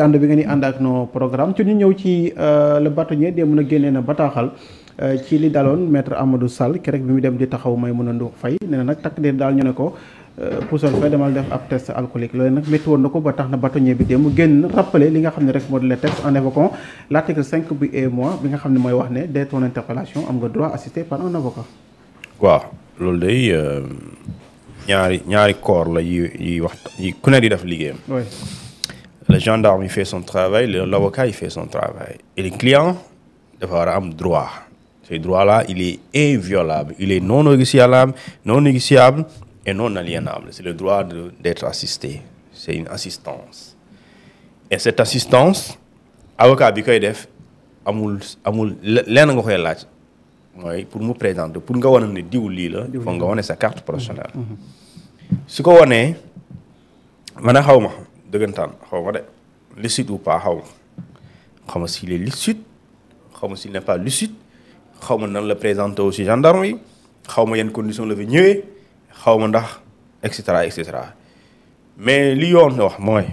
ànd bi ngeen di ànd ak nos programme ci ñu ñëw ci le bâtonnier démb na génnee na bataaxal ci li daloon maître Amadou Sall keroog bi mu dem di taxaw Maïmouna Ndour Faye nee na nag takk der daal ñu ne ko puusal fay demal def ab test alcoolique loolu nag métti woon na ko ba tax na bâtonnier bi démb génn rappelé li nga xam ne rek moo di le texte en évoquant l'article 5 bi et mois bi nga xam ne mooy wax ne dès ton interpellation am nga droit assisté par un avocat. waaw loolu day ñaari corps la yi wax yi ku ne di def liggéeyam. Le gendarme il fait son travail, l'avocat il fait son travail. Et le client dafa war a am droit. Ce droit-là, il est inviolable, il est non négociable et non aliénable. C'est le droit d'être assisté. C'est une assistance. Et cette assistance, avocat bi koy def amul lenn nga koy laaj mooy pour mu présenter pour nga wane ne diw lii la. foog nga wane sa carte professionnelle. su ko wanee man a xaw ma. dëggantaan xaw ma de licite ou pas xaw ma s'il est licite xaw ma s'il n'est pas licite xaw ma nan la présenté aussi gendarme yi xaw ma yan condition la fi ñëwee xaw ma ndax et cetera mais li yoon wax mooy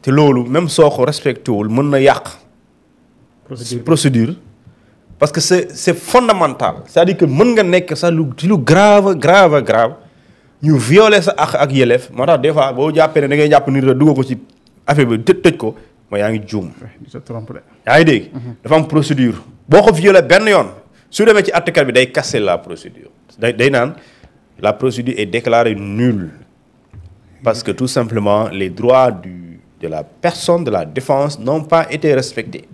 te loolu même soo ko respecté wul mën na yàq procédure parce que c'est fondamental c'est-à-dire que mën nga nekk sax ci lu grave ñu violer sa ak yelleef moo tax des fois boo jàppee ne da ngay jàpp nit la dugg ko ci affaire bi tëj ko mooy yaa ngi juum. yaa ngi dégg. dafa am procédure. boo ko violer benn yoon su demee ci àttekat bi day casser la procédure day naan la procédure est déclarée nulle parce que tout simplement les droits de la personne de la défense n'ont pas été respectés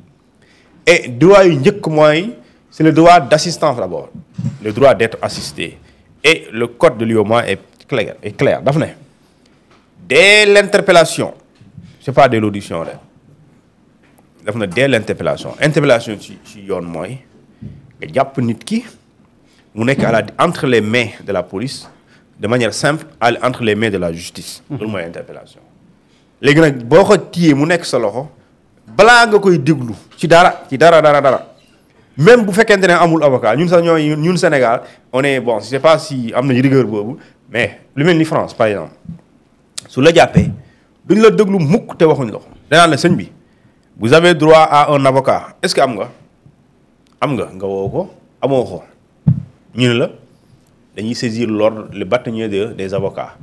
et droit yu njëkk mooy c'est le droit d'assistance d'abord le droit d'être assisté et le code de l'UEMOA est clair daf ne dès l'interpellation c'est pas dès l'audition rek daf na dès l'interpellation ci yoon mooy nga jàpp nit ki mu nekk entre les mains de la police de manière simple entre les mains de la justice loolu mooy interpellation léegi nag boo ko téyee mu nekk sa loxo balaa nga koy déglu ci dara même bu fekkente ne amul avocat ñun sax ñun Sénégal on est bon je sais pas si am na rigueur boobu mais lu mel ni France par exemple su la jàppee duñ la déglu mukk te waxuñ la ko danaan la sëñ bi vous avez droit à un avocat est-ce que am nga woo ko amoo ko ñu ne la dañuy saisir l'ordre le bâtonnier des avocats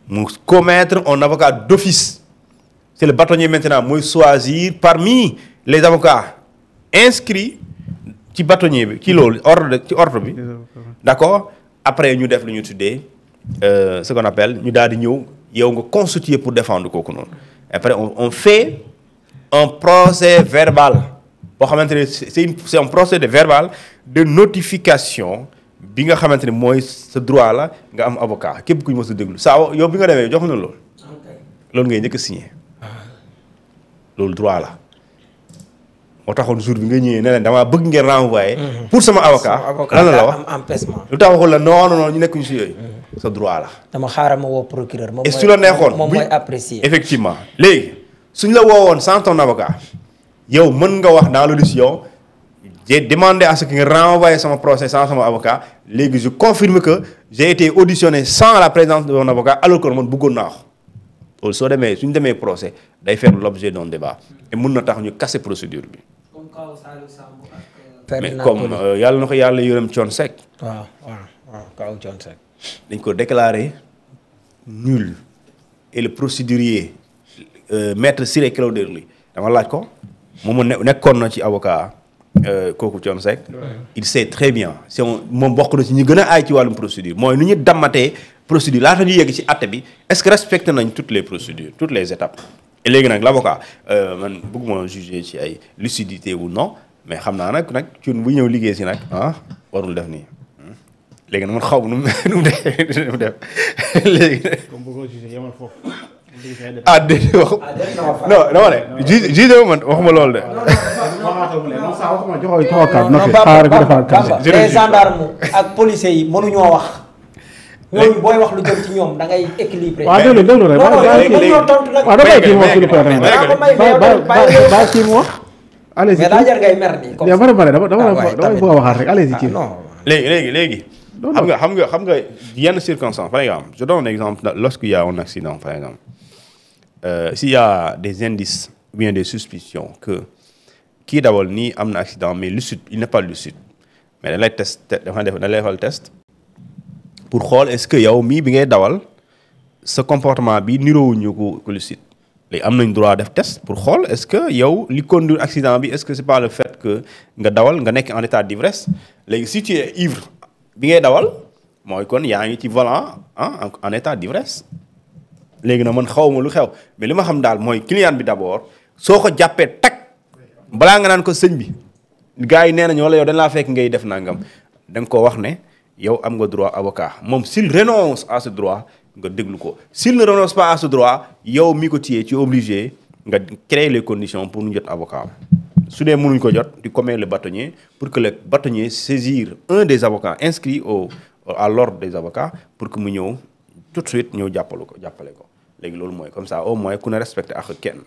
mu commettre un avocat d'office c'est le bâtonnier maintenant mooy choisir parmi les avocats inscrits ci bâtonnier bi ci loolu ordre bi d'accord après ñu def lu ñu tuddee ce qu'on appelle ñu daal di ñëw yow nga constituer pour défendre kooku noonu après on fait un procès verbal boo xamante ne c'est un procès de verbal de notification bi nga xamante ne mooy sa droit la nga am avocat képp ku ñu mës a déglu saa yow bi nga demee jox na loolu ngay njëkk a signé loolu droit la moo taxoon jour bi nga ñëwee ne leen damaa bëgg ngeen renvoyer pour sama avocat lan la wax empêchement lu tax waxul la non ñu nekkuñu si yooyu sa droit la dama xaaral ma woo procureur et su la neexoon moom mooy apprécier effectivement léegi suñ la woowoon sans ton avocat yow mën nga wax dans l'audition j'ai demandé à ce que nga renvoyer sama procès sans sama avocat léegi je confirme que j'ai été auditionné sans la présence de mon avocat alors que man bëggoon naa ko loolu soo demee suñ demee procès day faire l'objet d'un débat et mën na tax ñu casser procédure bi mais comme yàlla na ko yàlla yërëm Thione Seck. waaw kaw Thione Seck. dañ ko déclaré nul et le procédurier maître Ciré Clédor Ly dama laaj ko moom nekkoon na ci avocat kooku Thione Seck. il sait très bien moom bokk na ci ñi gën a aay ci wàllum procédure mooy nu ñu dammatee procédure laata ñu yegg ci àtte bi est-ce que respecté nañ toutes les procédures toutes les étapes. et léegi nag l'avocat man bëgguma juger ci ay lucidité ou non mais xam naa nag Thione bu ñëw liggéey si nag warul def nii léegi nag man xaw ma nu mu def léegi. comme bëggoo juger yemal foofu. déedéet wax non dama ne juge man waxuma loolu de. les gendarmes ak policiers yi mënuñoo wax. ñooñu booy wax lu jëm ci ñoom da ngay équilibré. waaw déglu rek allez-y mais daa jar ngay mer nii. comme dama bëgg a waxaat rek allez-y kii. léegi xam nga yenn circonstances par exemple je donne un exemple lorsqu'il y a un accident par exemple s'il y a des indices ou bien des suspicions que kii dawal nii am na accident mais lucide il n'est pas lucide mais dañ lay test dañ lay defal test pour xool est-ce que yow mii bi ngay dawal sa comportement bi niroowuñu ko lucide léegi am nañ droit def test pour xool est-ce que yow li conduire accident bi est-ce que c'est pas le fait que nga dawal nga nekk en état d'ivresse léegi si tu es ivre bi ngay dawal mooy kon yaa ngi ci volant en état d'ivresse léegi na man xawma lu xew mais li ma xam daal mooy client bi d'abord soo ko jàppee tag balaa nga naan ko sëñ bi gars yi nee nañu wala yow dañ laa fekk ngay def nangam da nga ko wax ne yow am nga droit avocat moom s'il renonce à ce droit nga déglu ko s'il ne renonce pas à ce droit yow mi ko téye ci obligé nga créer les conditions pour ñu jot avocat su dee mënuñ ko jot tu commets le bâtonnier pour que le bâtonnier saisir un des avocats inscrits à l'ordre des avocats pour que mu ñëw tout de suite ñëw jàppale ko léegi loolu mooy comme ça au moins ku ne respecté ak kenn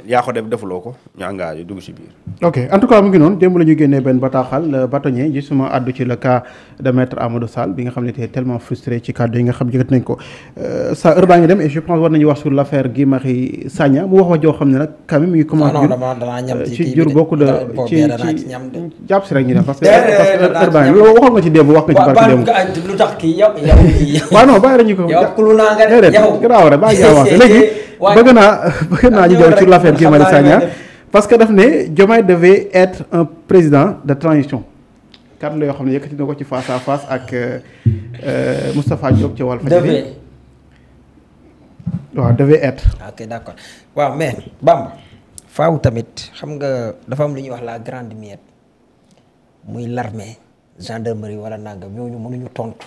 yaa ko defuloo ko ñu engagé dugg ci biir. ok en tout cas mu ngi noonu démb la ñu génnee benn bataaxal bâtonnier justement àddu ci le cas de maître Amadou Sall bi nga xam ne était tellement frustré ci kàddu yi nga xam jëgat nañ ko sa heure baa ngi dem et je pense war nañu wax sur l'affaire Guy Marius Sagna mu wax joo xam ne nag quand même yu commence ci jur beaucoup de ci jàpp si rek ñu dem parce que heure baa ngi waxoon nga ci démb wax nga ci barki démb lu tax kii yow waaw non bàyyi la ñu ko déedéet garaaw rek bàyyi avancé léegi bëgg naa ñu jël sur l'affaire Guy Marius Sagna parce que daf ne Diomaye devait être un président de transition kàddu la yoo xam ne yëkkati na ko ci face à face ak Moustapha Diop ci Walfadjri waaw devait être. ok d'accord waaw mais Bamba faaw tamit xam nga dafa am lu ñuy wax la grande miette muy l'armée gendarmerie wala nangam ñooñu mënuñu tontu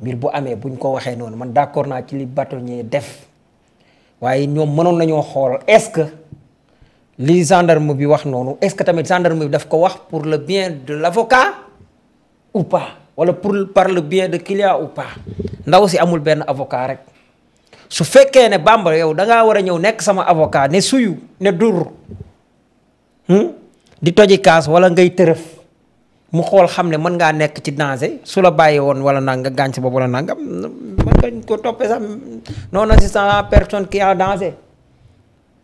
mbir bu amee buñ ko waxee noonu man d'accord naa ci li bâtonnier def. waaye ñoom mënoon nañoo xool est-ce que li gendarme bi wax noonu est-ce que tamit gendarme bi daf ko wax pour le bien de l'avocat ou pas wala par le bien de client ou pas ndaw si amul benn avocat rek su fekkee ne Bamba yow da ngaa war a ñëw nekk sama avocat ne suyu ne dur di toji kaas wala ngay tërëf mu xool xam ne mën ngaa nekk ci danger su la bàyyi woon wala nanga gaañ sa bopp wala nangam mën nga ko toppee sax non assistant à personne qui est en danger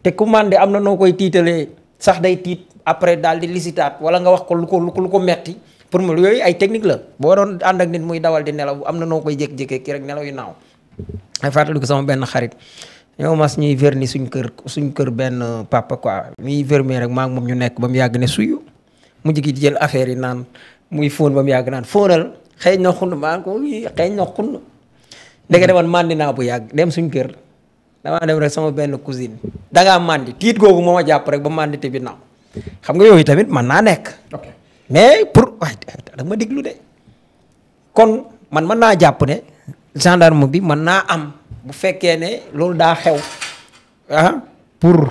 te commandé am na noo koy tiitalee sax day tiit après daal di licitaat wala nga wax ko lu ko metti pour mu yooyu ay technique la boo doon ànd ak nit muy dawal di nelaw am na noo koy jékki-jékki ki rek nelaw yu naaw. ay fàttali ko sama benn xarit yow mas ñuy verni suñ kër benn papa quoi ñuy verni rek maa ngi moom ñu nekk ba mu yàgg ne suyu. mujj gi jël affaire yi naan muy fóon ba mu yàgg naan fóonal xëy na xund maa ko xëy na xund ndeke demoon màndi naa bu yàgg dem suñ kër damaa dem rek sama benn cousine dangaa màndi tiit googu moo ma jàpp rek ba màndi te bi naaw xam nga yooyu tamit mën naa nekk mais pour waaye da ma déglu de kon man mën naa jàpp ne gendarme bi mën naa am bu fekkee ne loolu daa xew pour